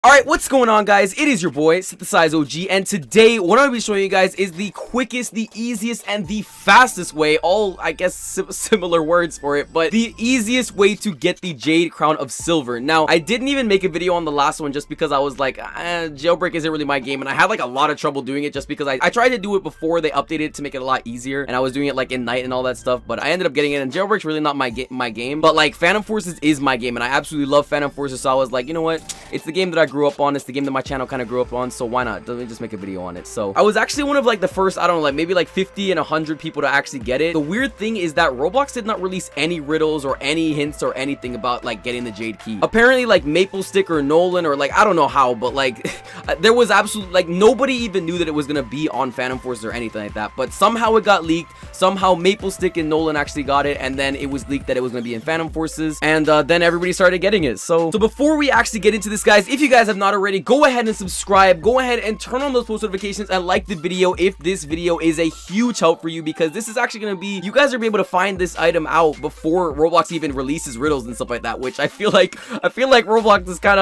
Alright, what's going on, guys? It is your boy, Synthesize OG, and today, what I'm going to be showing you guys is the quickest, the easiest, and the fastest way, all, I guess, similar words for it, but the easiest way to get the Jade Crown of Silver. Now, I didn't even make a video on the last one just because I was like, jailbreak isn't really my game, and I had like a lot of trouble doing it just because I tried to do it before they updated it to make it a lot easier, and I was doing it like in night and all that stuff, but I ended up getting it, and jailbreak's really not my game, but like Phantom Forces is my game, and I absolutely love Phantom Forces, so I was like, you know what, it's the game that I grew up on, it's the game that my channel kind of grew up on, so why not? Let me just make a video on it. So I was actually one of like the first, I don't know, like maybe like 50 and 100 people to actually get it. The weird thing is that Roblox did not release any riddles or any hints or anything about like getting the Jade key. Apparently like Maple Stick or Nolan or like I don't know how, but like there was absolutely like nobody even knew that it was gonna be on Phantom Forces or anything like that, but somehow it got leaked. Somehow Maple Stick and Nolan actually got it, and then it was leaked that it was gonna be in Phantom Forces, and then everybody started getting it. So before we actually get into this, guys, if you guys have not already, go ahead and subscribe, go ahead and turn on those post notifications and like the video if this video is a huge help for you, because this is actually going to be, you guys are be able to find this item out before Roblox even releases riddles and stuff like that, which I feel like Roblox is kind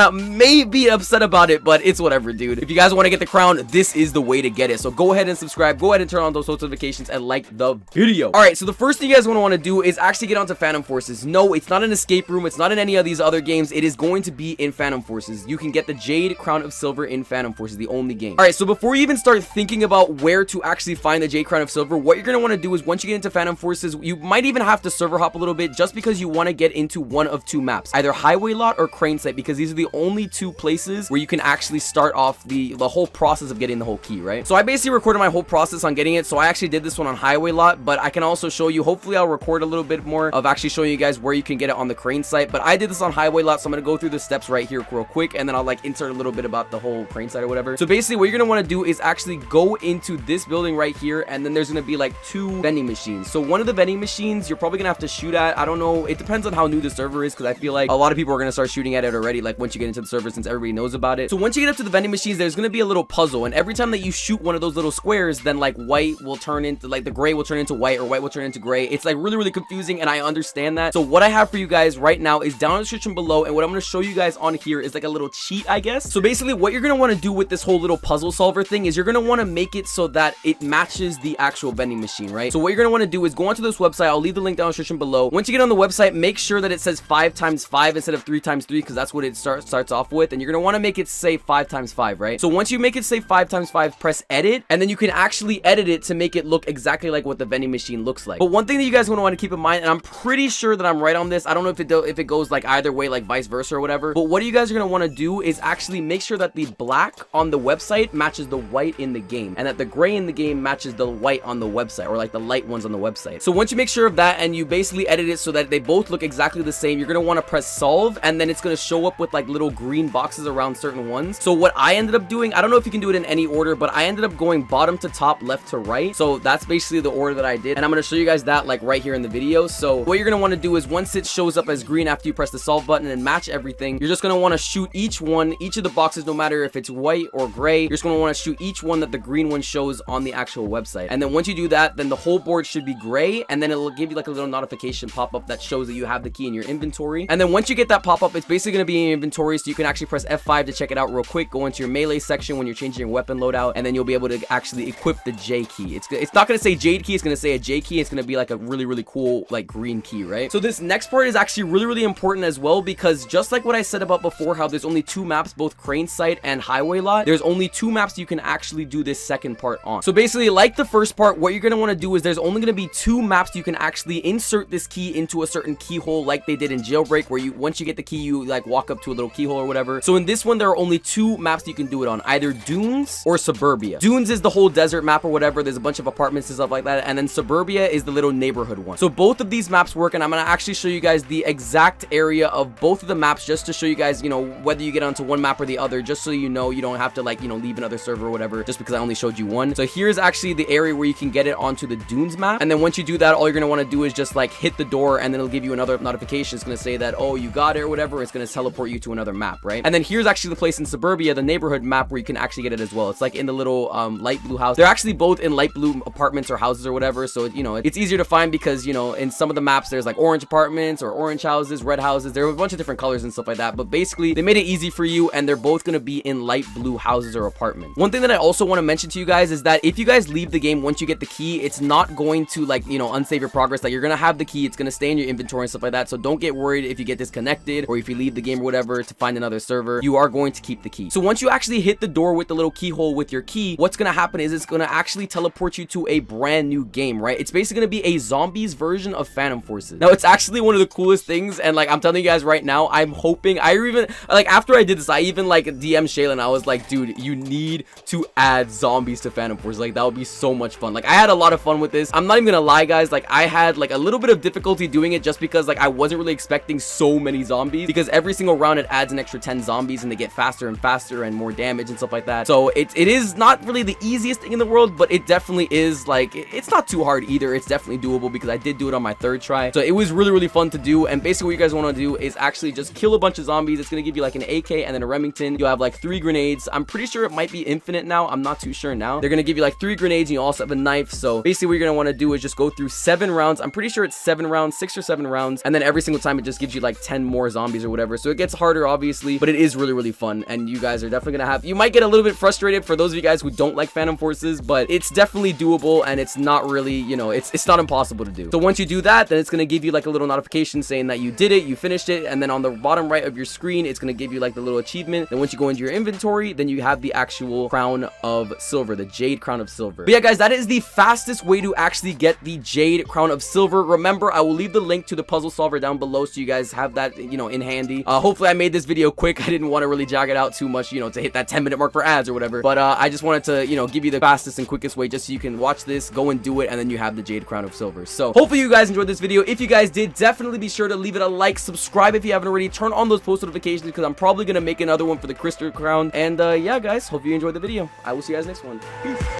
of maybe upset about it, but it's whatever, dude. If you guys want to get the crown, this is the way to get it. So go ahead and subscribe, go ahead and turn on those post notifications and like the video. All right, so the first thing you guys want to do is actually get onto Phantom Forces. No, it's not an escape room, it's not in any of these other games, it is going to be in Phantom Forces. You can get the Jade Crown of Silver in Phantom Forces, the only game. All right, so before you even start thinking about where to actually find the Jade Crown of Silver, what you're going to want to do is once you get into Phantom Forces, you might even have to server hop a little bit just because you want to get into one of two maps, either Highway Lot or Crane Site, because these are the only two places where you can actually start off the whole process of getting the whole key, right? So I basically recorded my whole process on getting it, so I actually did this one on Highway Lot, but I can also show you, hopefully I'll record a little bit more of actually showing you guys where you can get it on the Crane Site, but I did this on Highway Lot, so I'm going to go through the steps right here real quick, and then I'll like insert a little bit about the whole Crane Site or whatever. So basically what you're gonna want to do is actually go into this building right here, and then there's gonna be like two vending machines. So one of the vending machines you're probably gonna have to shoot at. I don't know, it depends on how new the server is, because I feel like a lot of people are gonna start shooting at it already, like once you get into the server, since everybody knows about it. So once you get up to the vending machines, there's gonna be a little puzzle, and every time that you shoot one of those little squares, then like white will turn into, like the gray will turn into white, or white will turn into gray. It's like really confusing, and I understand that. So what I have for you guys right now is down in the description below, and what I'm gonna show you guys on here is like a little cheat, I guess. So basically what you're gonna want to do with this whole little puzzle solver thing is you're gonna want to make it so that it matches the actual vending machine, right? So what you're gonna want to do is go onto this website. I'll leave the link down in the description below. Once you get on the website, make sure that it says 5 times 5 instead of 3 times 3, because that's what it starts off with, and you're gonna want to make it say 5 times 5, right? So once you make it say 5 times 5, press edit, and then you can actually edit it to make it look exactly like what the vending machine looks like. But one thing that you guys want to keep in mind, and I'm pretty sure that I'm right on this, I don't know if it goes like either way, like vice versa or whatever, but what you guys are gonna want to do is actually make sure that the black on the website matches the white in the game, and that the gray in the game matches the white on the website, or like the light ones on the website. So once you make sure of that and you basically edit it so that they both look exactly the same, you're gonna want to press solve, and then it's gonna show up with like little green boxes around certain ones. So what I ended up doing, I don't know if you can do it in any order, but I ended up going bottom to top, left to right. So that's basically the order that I did, and I'm gonna show you guys that like right here in the video. So what you're gonna want to do is once it shows up as green after you press the solve button and match everything, you're just gonna want to shoot each of the boxes, no matter if it's white or gray. You're just gonna want to shoot each one that the green one shows on the actual website, and then once you do that, then the whole board should be gray, and then it'll give you like a little notification pop-up that shows that you have the key in your inventory. And then once you get that pop-up, it's basically going to be in your inventory, so you can actually press F5 to check it out real quick. Go into your melee section when you're changing your weapon loadout, and then you'll be able to actually equip the J key. It's not going to say Jade key, it's going to say a J key. It's going to be like a really cool like green key, right? So this next part is actually really important as well, because just like what I said about before, how there's only two maps, both Crane Site and Highway Lot, there's only two maps you can actually do this second part on. So basically, like the first part, what you're going to want to do is there's only going to be two maps you can actually insert this key into a certain keyhole, like they did in Jailbreak, where once you get the key, you like walk up to a little keyhole or whatever. So in this one, there are only two maps you can do it on, either Dunes or Suburbia. Dunes is the whole desert map or whatever, there's a bunch of apartments and stuff like that, and then Suburbia is the little neighborhood one. So both of these maps work, and I'm going to actually show you guys the exact area of both of the maps, just to show you guys, you know, whether you get onto one map or the other, just so you know you don't have to like, you know, leave another server or whatever just because I only showed you one. So here's actually the area where you can get it onto the Dunes map, and then once you do that, all you're going to want to do is just like hit the door, and then it'll give you another notification. It's going to say that, oh, you got it or whatever. It's going to teleport you to another map, right? And then here's actually the place in in Suburbia, the neighborhood map, where you can actually get it as well. It's like in the little light blue house. They're actually both in light blue apartments or houses or whatever, so you know, it's easier to find because, you know, in some of the maps there's like orange apartments or orange houses, red houses. There are a bunch of different colors and stuff like that, but basically they made it easy for you, and they're both going to be in light blue houses or apartments. One thing that I also want to mention to you guys is that if you guys leave the game once you get the key, it's not going to, like, you know, unsave your progress. Like, you're gonna have the key, it's gonna stay in your inventory and stuff like that, so don't get worried if you get disconnected or if you leave the game or whatever to find another server. You are going to keep the key. So once you actually hit the door with the little keyhole with your key, what's gonna happen is it's gonna actually teleport you to a brand new game, right? It's basically gonna be a zombies version of Phantom Forces. Now, it's actually one of the coolest things, and like, I'm telling you guys right now, I'm hoping, I even, like, after I did this, I even like DM Shaylin. I was like, dude, you need to add zombies to Phantom Forces. Like, that would be so much fun. Like, I had a lot of fun with this. I'm not even gonna lie, guys, like, I had like a little bit of difficulty doing it just because like I wasn't really expecting so many zombies, because every single round it adds an extra 10 zombies and they get faster and faster and more damage and stuff like that. So it is not really the easiest thing in the world, but it definitely is, like, it's not too hard either. It's definitely doable because I did do it on my 3rd try. So it was really fun to do, and basically what you guys want to do is actually just kill a bunch of zombies. It's gonna give you like an AK and then a Remington. You'll have like 3 grenades. I'm pretty sure it might be infinite now. I'm not too sure now. They're gonna give you like 3 grenades, and you also have a knife. So basically what you're gonna want to do is just go through 7 rounds. I'm pretty sure it's 7 rounds, 6 or 7 rounds, and then every single time it just gives you like 10 more zombies or whatever. So it gets harder obviously, but it is really fun, and you guys are definitely gonna have, you might get a little bit frustrated for those of you guys who don't like Phantom Forces, but it's definitely doable, and it's not really, you know, it's not impossible to do. So once you do that, then it's gonna give you like a little notification saying that you did it, you finished it, and then on the bottom right of your screen it's gonna give you like the little achievement. Then once you go into your inventory, then you have the actual Crown of Silver, the Jade Crown of Silver. But yeah, guys, that is the fastest way to actually get the Jade Crown of Silver. Remember, I will leave the link to the puzzle solver down below so you guys have that, you know, in handy. Hopefully I made this video quick. I didn't want to really drag it out too much, you know, to hit that 10-minute mark for ads or whatever, but I just wanted to, you know, give you the fastest and quickest way just so you can watch this, go and do it, and then you have the Jade Crown of Silver. So hopefully you guys enjoyed this video. If you guys did, definitely be sure to leave it a like, subscribe if you haven't already, turn on those post notifications because I'm probably gonna make another one for the Crystal Crown. And yeah, guys, hope you enjoyed the video. I will see you guys next one. Peace.